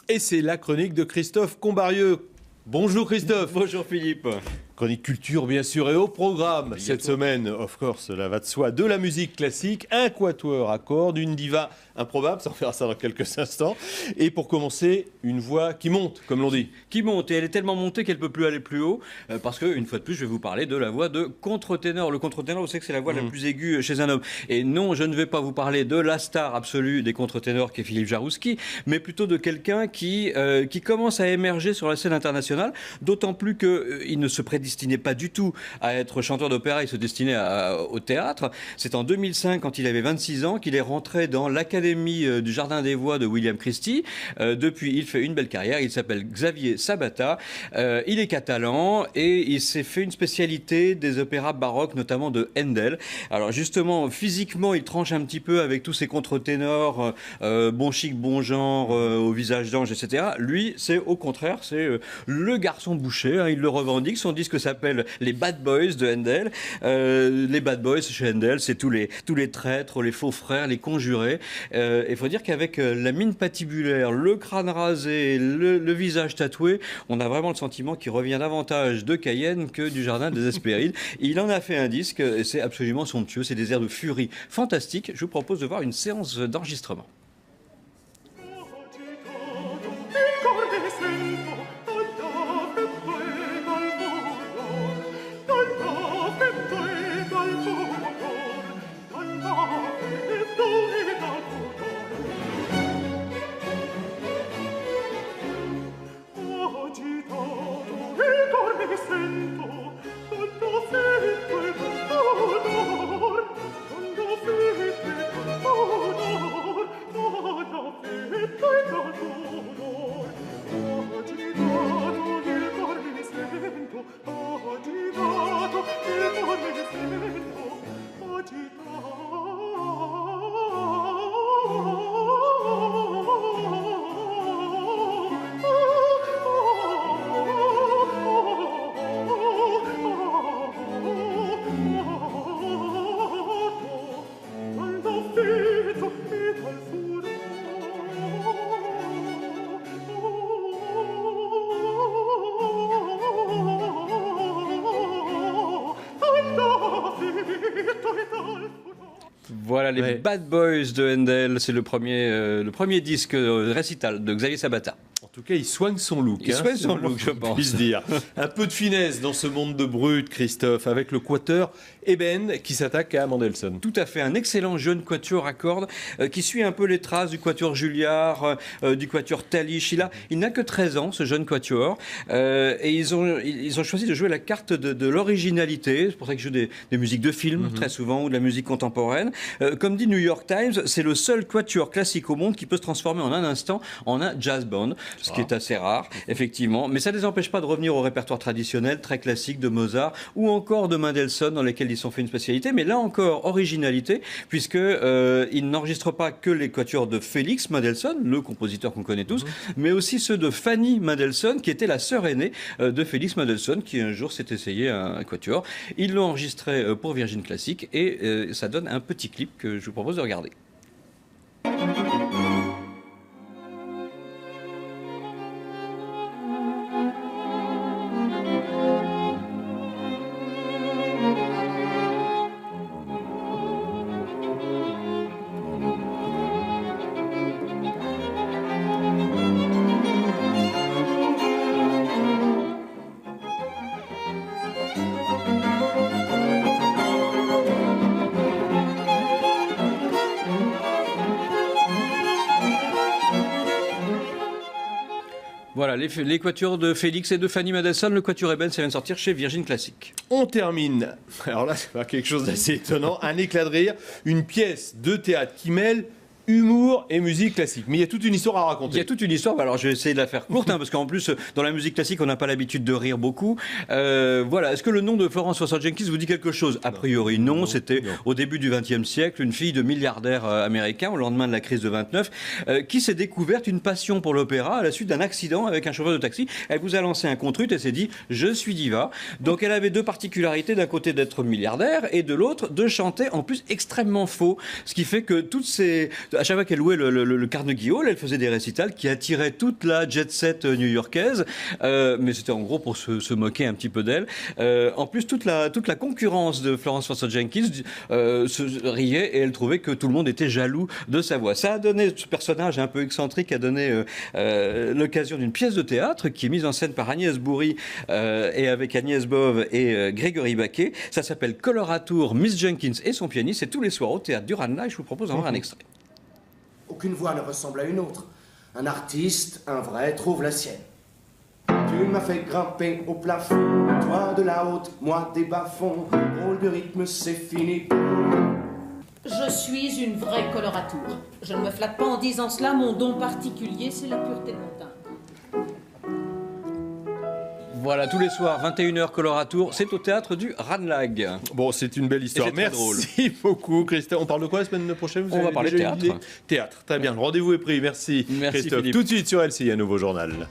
Et c'est la chronique de Christophe Combarieux. Bonjour Christophe. Bonjour Philippe. Chronique culture bien sûr et au programme cette semaine, of course, cela va de soi, de la musique classique, un quatuor à cordes, une diva improbable, ça on verra ça dans quelques instants. Et pour commencer, une voix qui monte, comme l'on dit. Qui monte, et elle est tellement montée qu'elle ne peut plus aller plus haut, parce que, une fois de plus, je vais vous parler de la voix de contre-ténor. Le contre-ténor, vous savez que c'est la voix la plus aiguë chez un homme. Et non, je ne vais pas vous parler de la star absolue des contre-ténors qui est Philippe Jarouski, mais plutôt de quelqu'un qui commence à émerger sur la scène internationale, d'autant plus qu'il ne se prédestinait pas du tout à être chanteur d'opéra, il se destinait au théâtre. C'est en 2005, quand il avait 26 ans, qu'il est rentré dans l'Académie du Jardin des Voix de William Christie. Depuis, il fait une belle carrière. Il s'appelle Xavier Sabata. Il est catalan et il s'est fait une spécialité des opéras baroques, notamment de Handel. Alors justement, physiquement, il tranche un petit peu avec tous ces contre-ténors, bon chic, bon genre, au visage d'ange, etc. Lui, c'est au contraire, c'est le garçon boucher. Hein, il le revendique. Son disque s'appelle Les Bad Boys de Handel. Les Bad Boys chez Handel, c'est tous les traîtres, les faux frères, les conjurés. Il faut dire qu'avec la mine patibulaire, le crâne rasé, le visage tatoué, on a vraiment le sentiment qu'il revient davantage de Cayenne que du Jardin des Hespérides. Il en a fait un disque et c'est absolument somptueux. C'est des airs de furie fantastiques. Je vous propose de voir une séance d'enregistrement. Voilà les Bad Boys de Handel, c'est le premier disque récital de Xavier Sabata. En tout cas, il soigne son look. Il soigne son look, je pense. Puisse dire. Un peu de finesse dans ce monde de brut, Christophe, avec le quatuor Eben qui s'attaque à Mendelssohn. Tout à fait, un excellent jeune quatuor à cordes qui suit un peu les traces du quatuor Juilliard, du quatuor Talich. Il n'a que 13 ans, ce jeune quatuor, et ils ont choisi de jouer la carte de l'originalité. C'est pour ça qu'ils jouent des musiques de films, très souvent, ou de la musique contemporaine. Comme dit New York Times, c'est le seul quatuor classique au monde qui peut se transformer en un instant en un jazz band. Ce qui est assez rare, effectivement. Mais ça ne les empêche pas de revenir au répertoire traditionnel, très classique de Mozart ou encore de Mendelssohn, dans lesquels ils ont fait une spécialité. Mais là encore, originalité, puisqu'ils n'enregistrent pas que les quatuors de Félix Mendelssohn, le compositeur qu'on connaît tous, mais aussi ceux de Fanny Mendelssohn, qui était la sœur aînée de Félix Mendelssohn, qui un jour s'est essayé à un quatuor. Ils l'ont enregistré pour Virgin Classic et ça donne un petit clip que je vous propose de regarder. Voilà, les quatuors de Félix et de Fanny Mendelssohn, le quatuor Eben, ça vient de sortir chez Virgin Classic. On termine, alors là c'est pas quelque chose d'assez étonnant, un éclat de rire, une pièce de théâtre qui mêle humour et musique classique. Mais il y a toute une histoire à raconter. Il y a toute une histoire, alors je vais essayer de la faire courte, parce qu'en plus, dans la musique classique, on n'a pas l'habitude de rire beaucoup. Voilà, est-ce que le nom de Florence Foster Jenkins vous dit quelque chose? A priori, non. C'était au début du XXe siècle, une fille de milliardaire américain, au lendemain de la crise de 29, qui s'est découverte une passion pour l'opéra à la suite d'un accident avec un chauffeur de taxi. Elle vous a lancé un contre-ut et s'est dit « je suis diva ». Donc elle avait deux particularités, d'un côté d'être milliardaire et de l'autre de chanter en plus extrêmement faux. Ce qui fait que toutes ces... à chaque fois qu'elle louait le Carnegie Hall, elle faisait des récitals qui attiraient toute la jet-set new-yorkaise, mais c'était en gros pour se moquer un petit peu d'elle. En plus, toute la concurrence de Florence Foster Jenkins se riait et elle trouvait que tout le monde était jaloux de sa voix. Ça a donné, ce personnage un peu excentrique a donné l'occasion d'une pièce de théâtre qui est mise en scène par Agnès Bourri et avec Agnès Bove et Grégory Baquet. Ça s'appelle Coloratour, Miss Jenkins et son pianiste. C'est tous les soirs au théâtre du Ranelagh. Je vous propose d'en voir un extrait. Aucune voix ne ressemble à une autre. Un artiste, un vrai, trouve la sienne. Tu m'as fait grimper au plafond, toi de la haute, moi des bas-fonds. Drôle de rythme, c'est fini. Je suis une vraie coloratour. Je ne me flatte pas en disant cela, mon don particulier, c'est la pureté de mon timbre. Voilà, tous les soirs, 21h Coloratour, c'est au théâtre du Ranelagh. Bon, c'est une belle histoire. Merci beaucoup, Christophe. On parle de quoi la semaine prochaine? On va parler de théâtre. Théâtre, très bien. Le rendez-vous est pris. Merci, Merci Christophe. Philippe. Tout de suite sur LCI, un nouveau journal.